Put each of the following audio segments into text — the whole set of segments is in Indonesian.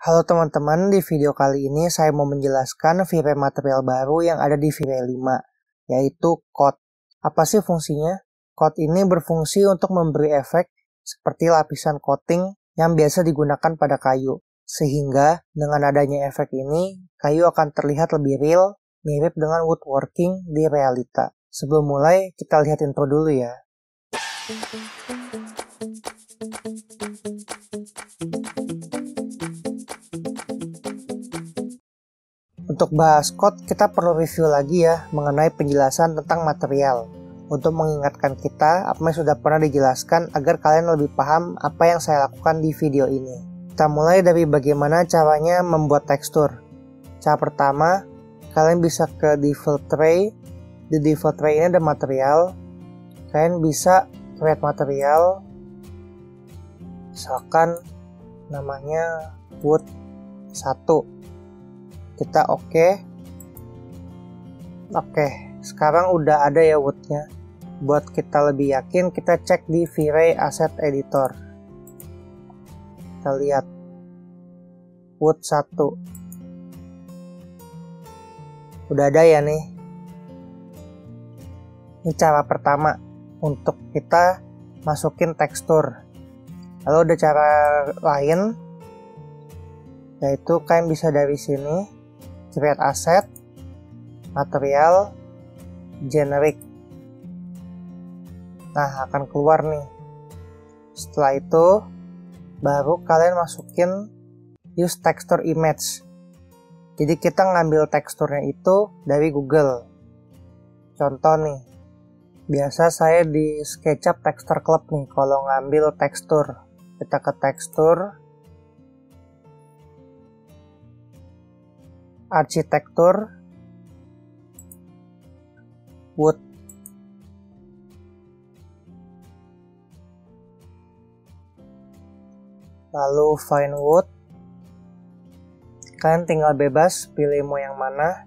Halo teman-teman, di video kali ini saya mau menjelaskan V-Ray material baru yang ada di V-Ray 5, yaitu coat. Apa sih fungsinya? Coat ini berfungsi untuk memberi efek seperti lapisan coating yang biasa digunakan pada kayu. Sehingga dengan adanya efek ini, kayu akan terlihat lebih real, mirip dengan woodworking di realita. Sebelum mulai, kita lihat intro dulu ya. Untuk bahas coat, kita perlu review lagi ya mengenai penjelasan tentang material. Untuk mengingatkan kita apa yang sudah pernah dijelaskan agar kalian lebih paham apa yang saya lakukan di video ini. Kita mulai dari bagaimana caranya membuat tekstur. Cara pertama, kalian bisa ke default tray. Di default tray ini ada material. Kalian bisa create material. Misalkan namanya wood 1. Kita oke, sekarang udah ada ya woodnya. Buat kita lebih yakin, kita cek di V-Ray Asset Editor. Kita lihat wood 1 udah ada ya nih. Ini cara pertama untuk kita masukin tekstur. Lalu ada cara lain, yaitu kalian bisa dari sini create asset, material, generic. Nah, akan keluar nih. Setelah itu, baru kalian masukin use texture image. Jadi kita ngambil teksturnya itu dari Google. Contoh nih, biasa saya di SketchUp Texture Club nih kalau ngambil tekstur. Kita ke tekstur, arsitektur, wood. Lalu find wood. Kalian tinggal bebas pilih mau yang mana.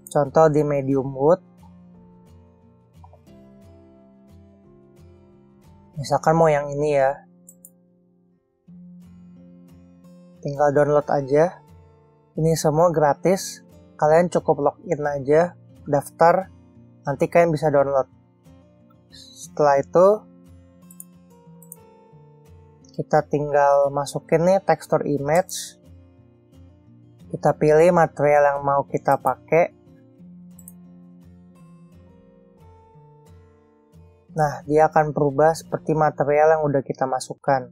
Contoh di medium wood. Misalkan mau yang ini ya. Tinggal download aja. Ini semua gratis, kalian cukup login aja, daftar, nanti kalian bisa download. Setelah itu, kita tinggal masukin nih tekstur image, kita pilih material yang mau kita pakai. Nah, dia akan berubah seperti material yang udah kita masukkan.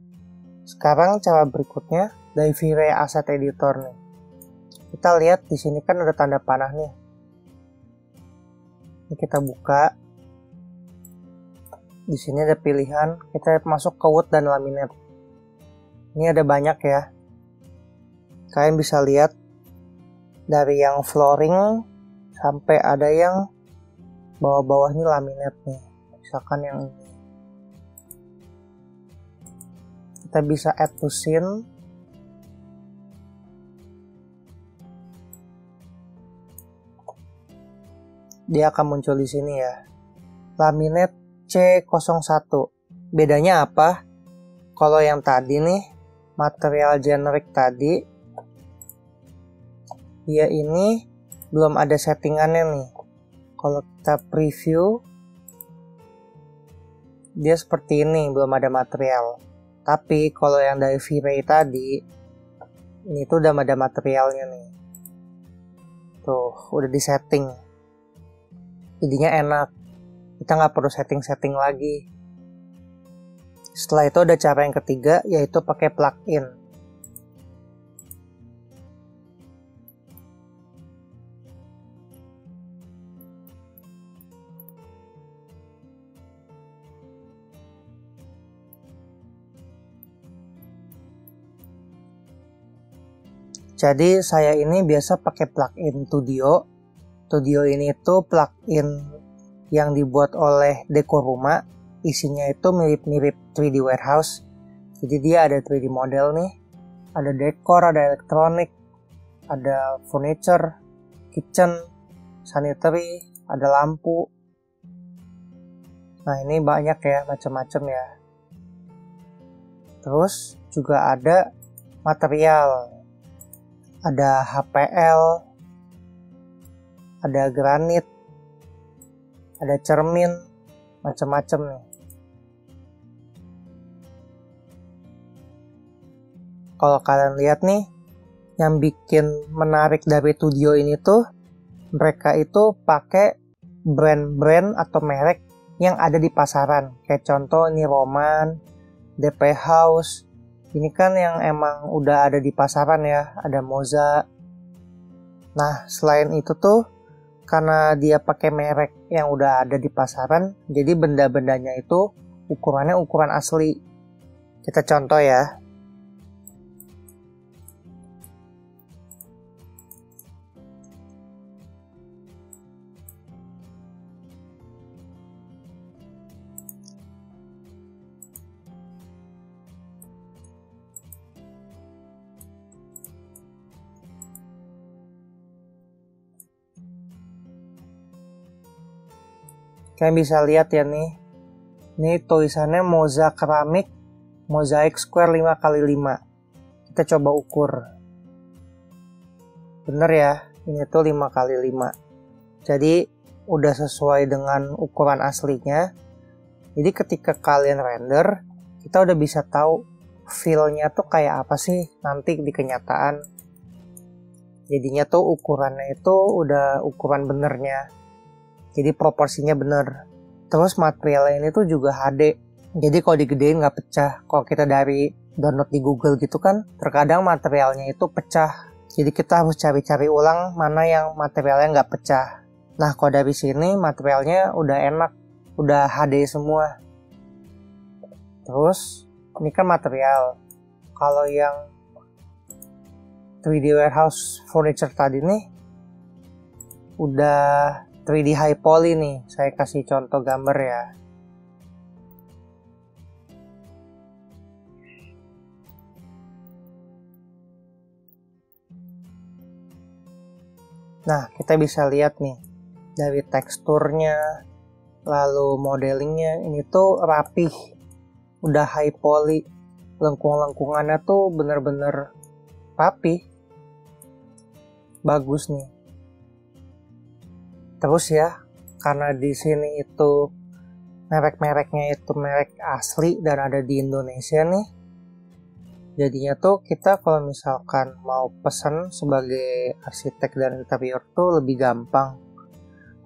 Sekarang cara berikutnya dari V-Ray Asset Editor nih. Kita lihat di sini kan ada tanda panah nih. Ini kita buka. Di sini ada pilihan, kita masuk ke wood dan laminate. Ini ada banyak ya. Kalian bisa lihat dari yang flooring sampai ada yang bawah-bawah ini laminate nih. Misalkan yang ini. Kita bisa add to scene. Dia akan muncul di sini ya. Laminate C01. Bedanya apa? Kalau yang tadi nih, material generic tadi, dia ini belum ada settingannya nih. Kalau kita preview, dia seperti ini, belum ada material. Tapi kalau yang dari V-Ray tadi, ini tuh udah ada materialnya nih. Tuh, udah disetting. Jadinya enak, kita nggak perlu setting-setting lagi. Setelah itu ada cara yang ketiga, yaitu pakai plugin. Jadi saya ini biasa pakai plugin Studio. Studio ini tuh plugin yang dibuat oleh Dekor Rumah. Isinya itu mirip-mirip 3D Warehouse. Jadi dia ada 3D model nih. Ada dekor, ada elektronik, ada furniture, kitchen, sanitary, ada lampu. Nah ini banyak ya, macam-macam ya. Terus juga ada material. ada HPL, ada granit, ada cermin, macam-macam nih. Kalau kalian lihat nih, yang bikin menarik dari studio ini tuh, mereka itu pakai brand-brand atau merek yang ada di pasaran. Kayak contoh ini Roman, DP House. Ini kan yang emang udah ada di pasaran ya, ada Moza. Nah, selain itu tuh, karena dia pakai merek yang udah ada di pasaran, jadi benda-bendanya itu ukurannya ukuran asli. Kita contoh ya. Kalian bisa lihat ya nih. Ini tulisannya Moza Keramik Mosaic Square 5x5. Kita coba ukur. Bener ya, ini tuh 5x5. Jadi udah sesuai dengan ukuran aslinya. Jadi ketika kalian render, kita udah bisa tahu feel-nya tuh kayak apa sih nanti di kenyataan. Jadinya tuh ukurannya itu udah ukuran benernya. Jadi proporsinya bener. Terus materialnya ini tuh juga HD. Jadi kalau digedein nggak pecah. Kalau kita dari download di Google gitu kan, terkadang materialnya itu pecah. Jadi kita harus cari-cari ulang mana yang materialnya nggak pecah. Nah kalau dari sini materialnya udah enak, udah HD semua. Terus ini kan material. Kalau yang 3D warehouse furniture tadi nih udah 3D high poly nih. Saya kasih contoh gambar ya. Nah, kita bisa lihat nih dari teksturnya, lalu modelingnya, ini tuh rapih, udah high poly, lengkung-lengkungannya tuh bener-bener rapih, bagus nih. Terus ya, karena di sini itu merek-mereknya itu merek asli dan ada di Indonesia nih, jadinya tuh kita kalau misalkan mau pesan sebagai arsitek dan interior tuh lebih gampang.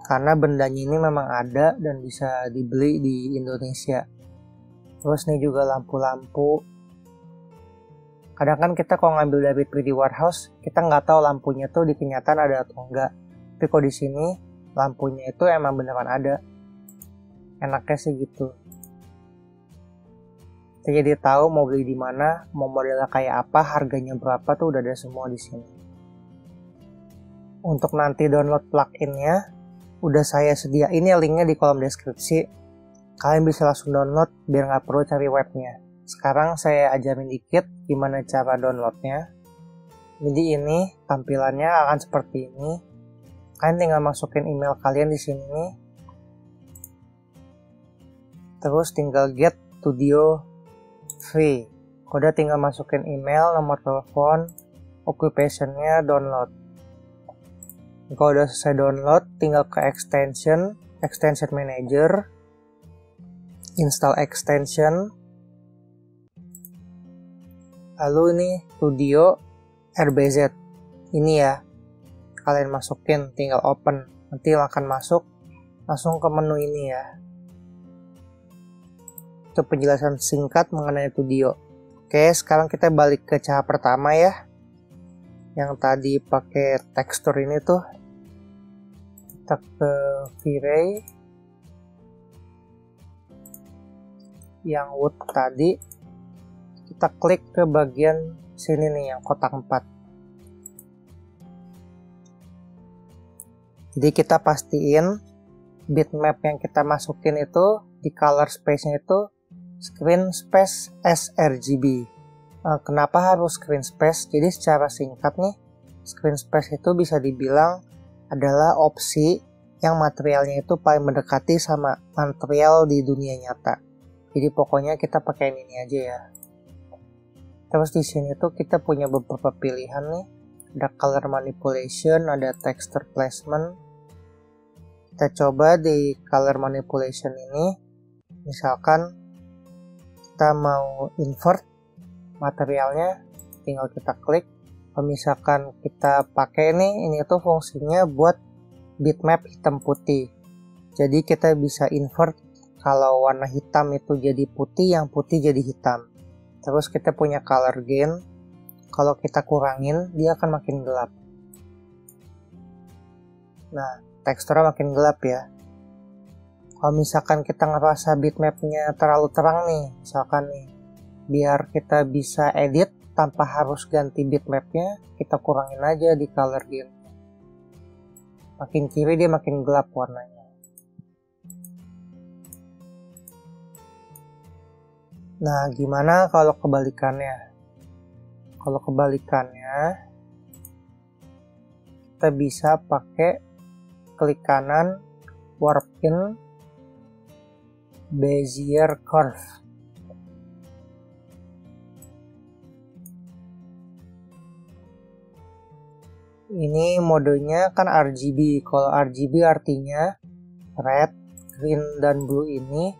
Karena bendanya ini memang ada dan bisa dibeli di Indonesia. Terus nih juga lampu-lampu. Kadang kan kita kalau ngambil dari 3D warehouse, kita nggak tahu lampunya tuh di kenyataan ada atau enggak. Tapi kalau di sini lampunya itu emang beneran ada. Enaknya sih gitu. Kita jadi tahu mau beli di mana, mau modelnya kayak apa, harganya berapa tuh udah ada semua di sini. Untuk nanti download plugin-nya, udah saya sediain ya linknya di kolom deskripsi. Kalian bisa langsung download biar nggak perlu cari webnya. Sekarang saya ajarin dikit gimana cara downloadnya. Jadi ini tampilannya akan seperti ini. Kalian tinggal masukin email kalian di sini. Terus tinggal get studio free. Kode tinggal masukin email, nomor telepon, occupation-nya, download. Kalau udah selesai download, tinggal ke extension manager, install extension. Lalu ini studio RBZ. Ini ya. Kalian masukin, tinggal open. Nanti akan masuk langsung ke menu ini ya. Itu penjelasan singkat mengenai studio. Oke, sekarang kita balik ke cara pertama ya. Yang tadi pakai tekstur ini tuh. Kita ke V-Ray. Yang wood tadi. Kita klik ke bagian sini nih yang kotak 4. Jadi kita pastiin bitmap yang kita masukin itu di color space-nya itu screen space sRGB. Kenapa harus screen space? Jadi secara singkat nih, screen space itu bisa dibilang adalah opsi yang materialnya itu paling mendekati sama material di dunia nyata. Jadi pokoknya kita pakai ini aja ya. Terus di sini tuh kita punya beberapa pilihan nih. ada color manipulation, ada texture placement. Kita coba di color manipulation ini, misalkan kita mau invert materialnya, tinggal kita klik. Kalau misalkan kita pakai ini tuh fungsinya buat bitmap hitam putih. Jadi kita bisa invert kalau warna hitam itu jadi putih, yang putih jadi hitam. Terus kita punya color gain. Kalau kita kurangin, dia akan makin gelap. Nah, teksturnya makin gelap ya. Kalau misalkan kita ngerasa bitmapnya terlalu terang nih, misalkan nih, biar kita bisa edit tanpa harus ganti bitmapnya, kita kurangin aja di color gain. Makin kiri dia makin gelap warnanya. Nah, gimana kalau kebalikannya? Kalau kebalikannya, kita bisa pakai klik kanan, warp in, Bezier curve. Ini modenya kan RGB. Kalau RGB artinya red, green, dan blue ini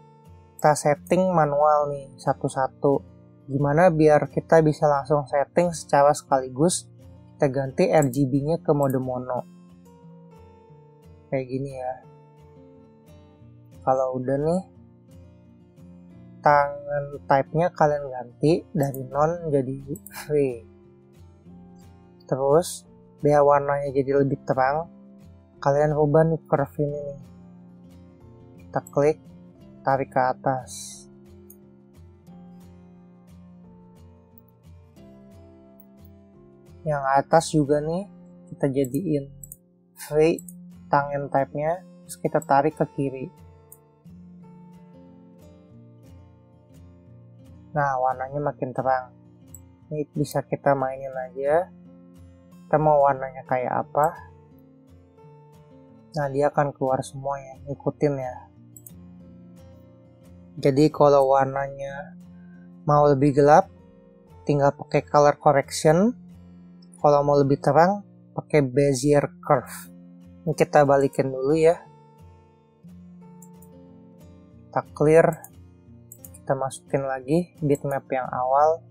kita setting manual nih satu-satu. Gimana biar kita bisa langsung setting secara sekaligus, kita ganti RGB-nya ke mode mono. Kayak gini ya. Kalau udah nih, tangan type-nya kalian ganti dari non jadi free. Terus biar warnanya jadi lebih terang, kalian rubah nih curve ini nih. Kita klik, tarik ke atas. Yang atas juga nih kita jadiin free tangan type-nya, terus kita tarik ke kiri. Nah, warnanya makin terang. Ini bisa kita mainin aja. Kita mau warnanya kayak apa. Nah, dia akan keluar semua ya, ngikutin ya. Jadi kalau warnanya mau lebih gelap, tinggal pakai color correction. Kalau mau lebih terang, pakai Bezier curve. Ini kita balikin dulu ya. Kita clear. Kita masukin lagi bitmap yang awal.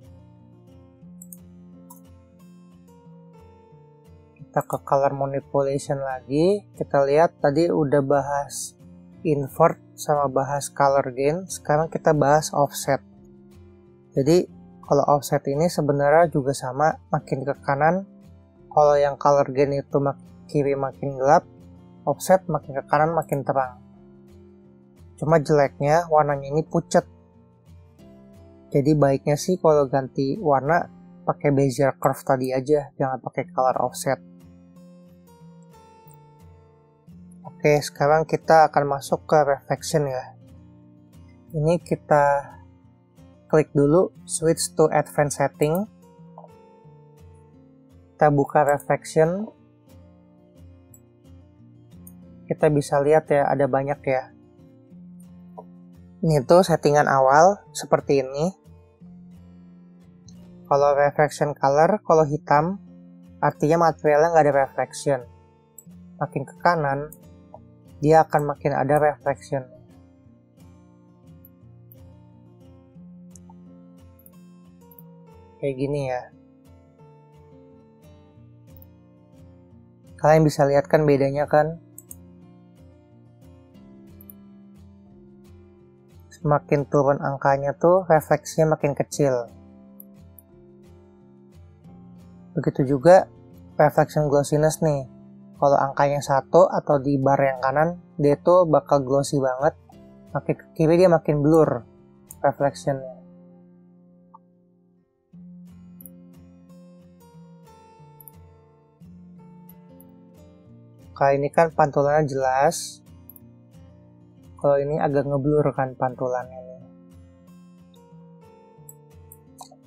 Kita ke color manipulation lagi. Kita lihat tadi udah bahas invert sama bahas color gain. Sekarang kita bahas offset. Jadi kalau offset ini sebenarnya juga sama, makin ke kanan. Kalau yang color gain itu kiri makin gelap, offset makin ke kanan makin terang. Cuma jeleknya warnanya ini pucat. Jadi baiknya sih kalau ganti warna pakai Bezier curve tadi aja, jangan pakai color offset. Oke, sekarang kita akan masuk ke reflection ya. Ini kita klik dulu switch to advanced setting. Kita buka reflection. Kita bisa lihat ya, ada banyak ya. Ini tuh settingan awal seperti ini. Kalau reflection color, kalau hitam, artinya materialnya nggak ada reflection. Makin ke kanan, dia akan makin ada reflection. Kayak gini ya. Kalian bisa lihat kan bedanya kan? Semakin turun angkanya tuh refleksinya makin kecil. Begitu juga reflection glossiness nih. Kalau angkanya 1 atau di bar yang kanan, dia tuh bakal glossy banget. Makin ke kiri dia makin blur reflectionnya. Kali ini kan pantulannya jelas. Kalau ini agak ngeblur kan pantulannya nih.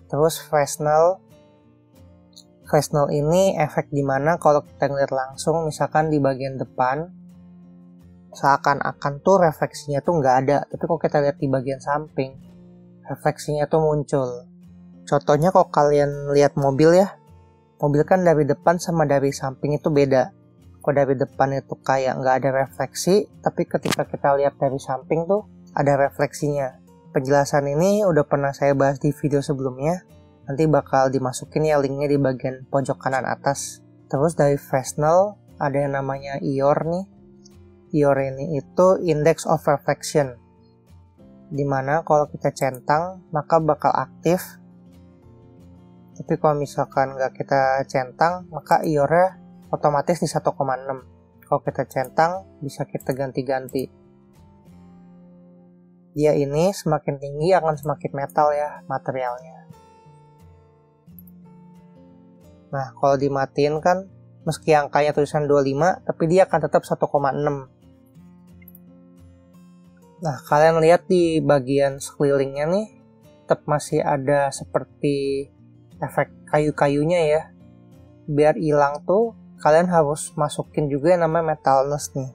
Terus Fresnel. Fresnel ini efek dimana kalau kita ngeliat langsung, misalkan di bagian depan, seakan-akan tuh refleksinya tuh nggak ada. Tapi kalau kita lihat di bagian samping, refleksinya tuh muncul. Contohnya kalau kalian lihat mobil ya, mobil kan dari depan sama dari samping itu beda. Kalau dari depan itu kayak nggak ada refleksi, tapi ketika kita lihat dari samping tuh ada refleksinya. Penjelasan ini udah pernah saya bahas di video sebelumnya, nanti bakal dimasukin ya linknya di bagian pojok kanan atas. Terus dari Fresnel ada yang namanya IOR nih. IOR ini itu Index of Reflection, dimana kalau kita centang maka bakal aktif, tapi kalau misalkan nggak kita centang maka IOR-nya otomatis di 1,6. Kalau kita centang bisa kita ganti-ganti. Dia ini semakin tinggi akan semakin metal ya materialnya. Nah, kalau dimatiin kan meski angkanya tulisan 25 tapi dia akan tetap 1,6. Nah, kalian lihat di bagian sekelilingnya nih tetap masih ada seperti efek kayu-kayunya ya. Biar hilang tuh kalian harus masukin juga yang namanya metalness nih.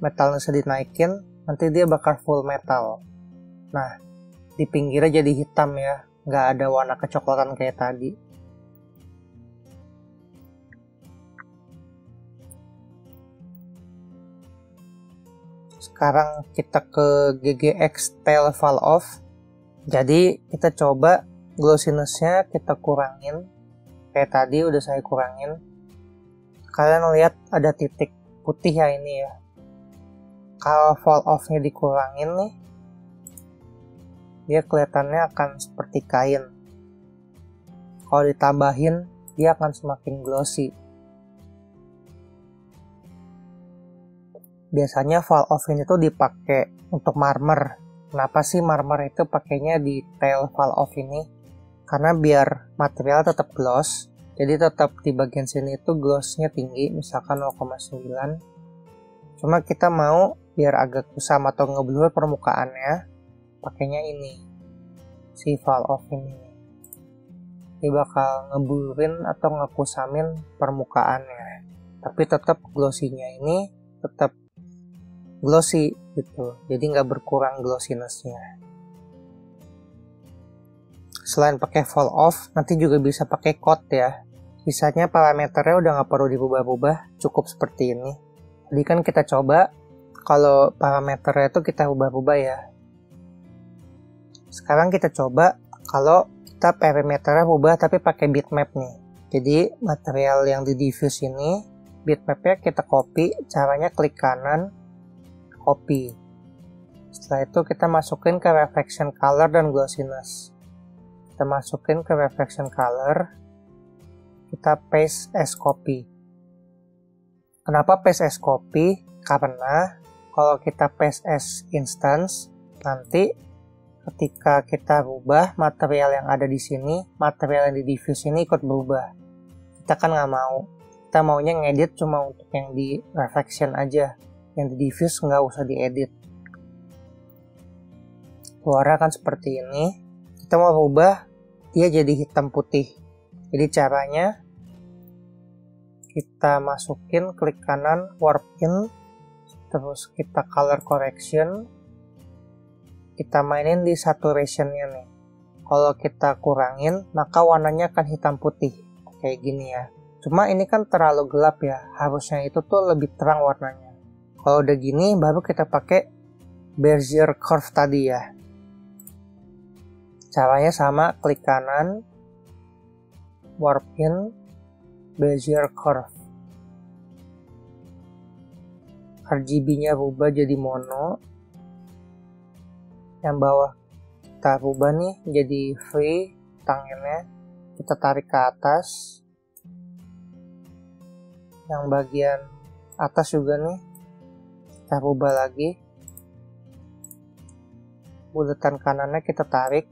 Metalnessnya dinaikin, nanti dia bakal full metal. Nah, di pinggirnya jadi hitam ya, nggak ada warna kecoklatan kayak tadi. Sekarang kita ke GGX Tail Fall Off. Jadi kita coba glossiness-nya kita kurangin. Kayak tadi udah saya kurangin. Kalian lihat ada titik putih ya ini ya. Kalau fall off-nya dikurangin nih, dia kelihatannya akan seperti kain. Kalau ditambahin, dia akan semakin glossy. Biasanya fall off ini tuh dipakai untuk marmer. Kenapa sih marmer itu pakainya di tail fall off ini? Karena biar material tetap gloss. Jadi tetap di bagian sini itu glossnya tinggi, misalkan 0,9. Cuma kita mau biar agak kusam atau ngeblur permukaannya, pakainya ini, si fall off ini. Dia bakal ngeblurin atau ngekusamin permukaannya. Tapi tetap glossy-nya ini tetap glossy gitu, jadi nggak berkurang glossiness-nya. Selain pakai fall off, nanti juga bisa pakai coat ya. Sisanya parameternya udah nggak perlu dirubah-rubah, cukup seperti ini. Tadi kan kita coba, kalau parameternya itu kita ubah-ubah ya. Sekarang kita coba kalau kita parameternya ubah tapi pakai bitmap nih. Jadi material yang di diffuse ini, bitmapnya kita copy, caranya klik kanan, copy. Setelah itu kita masukin ke reflection color dan glossiness. Kita masukin ke reflection color, kita paste as copy. Kenapa paste as copy? Karena kalau kita paste as instance, nanti ketika kita rubah material yang ada di sini, material yang di diffuse ini ikut berubah. Kita kan nggak mau. Kita maunya ngedit cuma untuk yang di reflection aja. Yang di diffuse nggak usah diedit. Keluarnya kan seperti ini. Kita mau rubah, dia jadi hitam putih. Jadi caranya kita masukin klik kanan warp in, terus kita color correction, kita mainin di saturation-nya nih. Kalau kita kurangin maka warnanya akan hitam putih kayak gini ya. Cuma ini kan terlalu gelap ya, harusnya itu tuh lebih terang warnanya. Kalau udah gini baru kita pakai Bezier curve tadi ya. Caranya sama, klik kanan, warp in, Bezier curve. RGB-nya rubah jadi mono. Yang bawah kita rubah nih jadi free, tangannya kita tarik ke atas. Yang bagian atas juga nih kita rubah lagi. Bulatan kanannya kita tarik.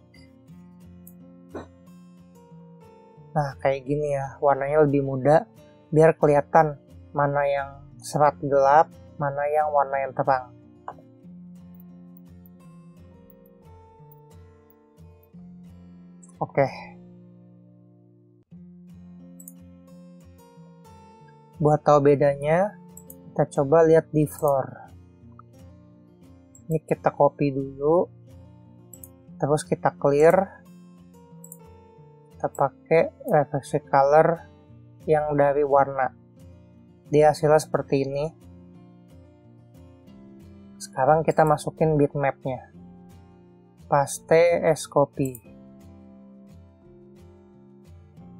Nah kayak gini ya, warnanya lebih muda biar kelihatan mana yang serat gelap, mana yang warna yang terang. Oke. Buat tahu bedanya, kita coba lihat di floor. Ini kita copy dulu, terus kita clear. kita pakai refleksi color yang dari warna. Dia hasilnya seperti ini. Sekarang kita masukin bitmapnya. Paste as copy.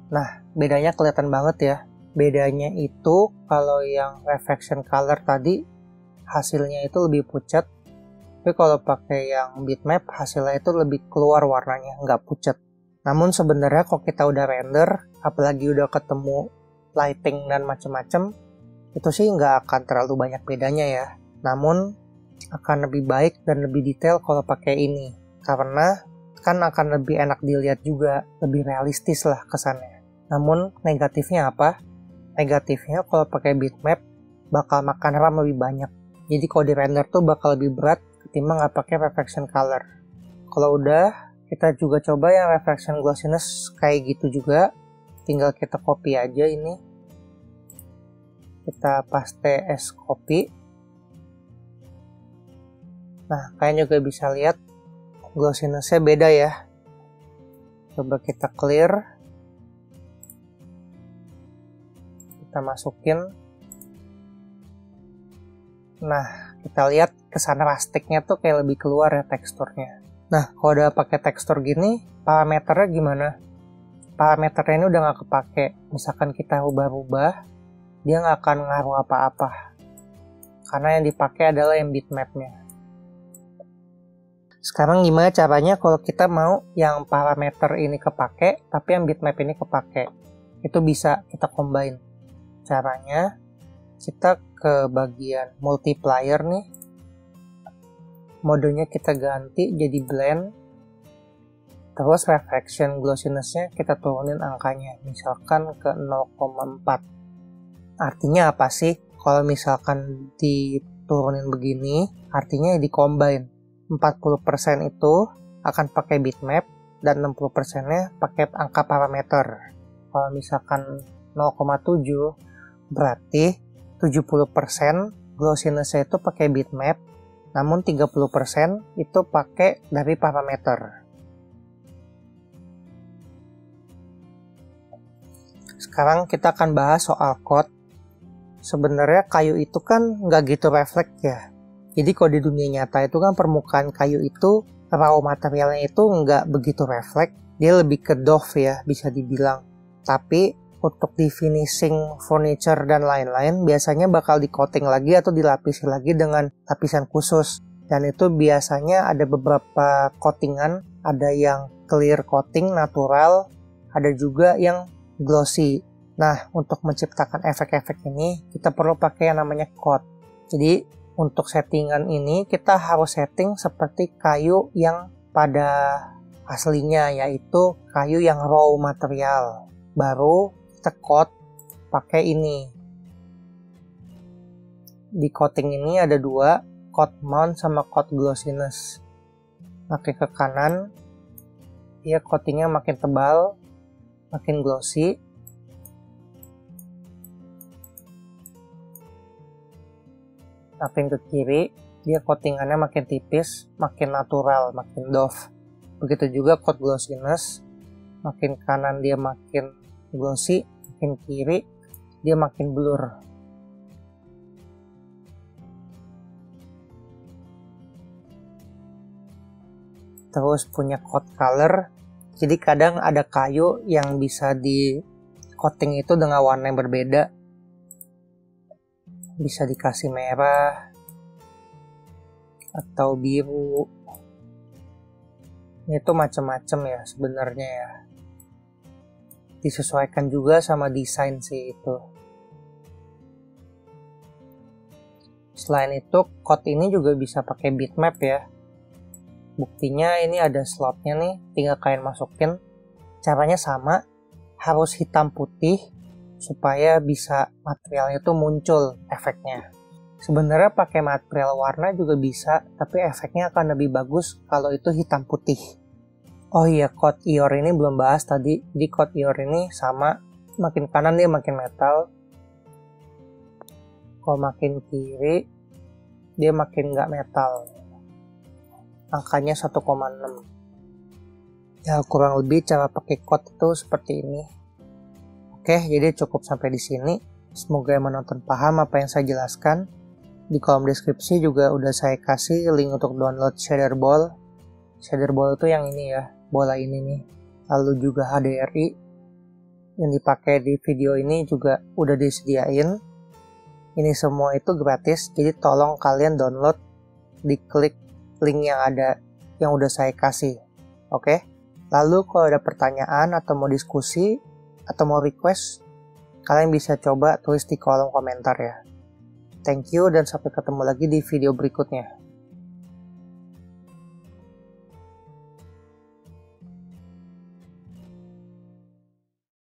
Nah, bedanya kelihatan banget ya. Bedanya itu kalau yang reflection color tadi hasilnya itu lebih pucat. Tapi kalau pakai yang bitmap hasilnya itu lebih keluar warnanya, nggak pucat. Namun sebenarnya kalau kita udah render, apalagi udah ketemu lighting dan macem-macem, itu sih nggak akan terlalu banyak bedanya ya. Namun akan lebih baik dan lebih detail kalau pakai ini, karena kan akan lebih enak dilihat juga, lebih realistis lah kesannya. Namun negatifnya apa? Negatifnya kalau pakai bitmap bakal makan RAM lebih banyak. Jadi kalau di render tuh bakal lebih berat ketimbang nggak pakai reflection color. Kalau udah, kita juga coba yang reflection glossiness kayak gitu juga. Tinggal kita copy aja ini. Kita paste as copy. Nah, kalian juga bisa lihat glossiness-nya beda ya. Coba kita clear. Kita masukin. Nah, kita lihat kesan rustiknya tuh kayak lebih keluar ya teksturnya. Nah, kalau udah pakai tekstur gini, parameternya gimana? Parameternya ini udah nggak kepake. Misalkan kita ubah-ubah, dia nggak akan ngaruh apa-apa. Karena yang dipakai adalah yang bitmapnya. Sekarang gimana caranya kalau kita mau yang parameter ini kepake, tapi yang bitmap ini kepake? Itu bisa kita combine. Caranya, kita ke bagian multiplier nih, modenya kita ganti jadi blend, terus reflection glossiness-nya kita turunin angkanya, misalkan ke 0,4. Artinya apa sih? Kalau misalkan diturunin begini, artinya di combine 40% itu akan pakai bitmap dan 60%-nya pakai angka parameter. Kalau misalkan 0,7 berarti 70% glossiness-nya itu pakai bitmap, namun 30% itu pakai dari parameter. Sekarang kita akan bahas soal code. Sebenarnya kayu itu kan nggak gitu refleks ya. Jadi kalau di dunia nyata itu kan permukaan kayu itu, raw materialnya itu nggak begitu refleks. Dia lebih ke doff ya, bisa dibilang. Tapi untuk di finishing furniture dan lain-lain biasanya bakal di coating lagi atau dilapisi lagi dengan lapisan khusus, dan itu biasanya ada beberapa coatingan, ada yang clear coating natural, ada juga yang glossy. Nah, untuk menciptakan efek-efek ini kita perlu pakai yang namanya coat. Jadi untuk settingan ini kita harus setting seperti kayu yang pada aslinya, yaitu kayu yang raw material. Baru kita coat pakai ini. Di coating ini ada dua, coat mount sama coat glossiness. Makin ke kanan, dia coatingnya makin tebal, makin glossy. Makin ke kiri, dia coatingannya makin tipis, makin natural, makin doff. Begitu juga coat glossiness, makin kanan dia makin glossy, makin kiri dia makin blur. Terus punya coat color, jadi kadang ada kayu yang bisa di coating itu dengan warna yang berbeda. Bisa dikasih merah atau biru. Itu macam-macam ya sebenarnya ya. Disesuaikan juga sama desain sih itu. Selain itu, coat ini juga bisa pakai bitmap ya. Buktinya ini ada slotnya nih, tinggal kalian masukin. Caranya sama, harus hitam putih supaya bisa materialnya tuh muncul efeknya. Sebenarnya pakai material warna juga bisa, tapi efeknya akan lebih bagus kalau itu hitam putih. Oh iya, coat Eor ini belum bahas tadi. Di coat Eor ini sama, makin kanan dia makin metal. Kalau makin kiri, dia makin nggak metal. Angkanya 1,6. Ya kurang lebih cara pakai code itu seperti ini. Oke, jadi cukup sampai di sini. Semoga yang menonton paham apa yang saya jelaskan. Di kolom deskripsi juga udah saya kasih link untuk download shader ball. Shader ball itu yang ini ya, bola ini nih. Lalu juga HDRI yang dipakai di video ini juga udah disediain. Ini semua itu gratis, jadi tolong kalian download, diklik link yang ada yang udah saya kasih. Oke? Lalu kalau ada pertanyaan atau mau diskusi atau mau request, kalian bisa coba tulis di kolom komentar ya. Thank you dan sampai ketemu lagi di video berikutnya.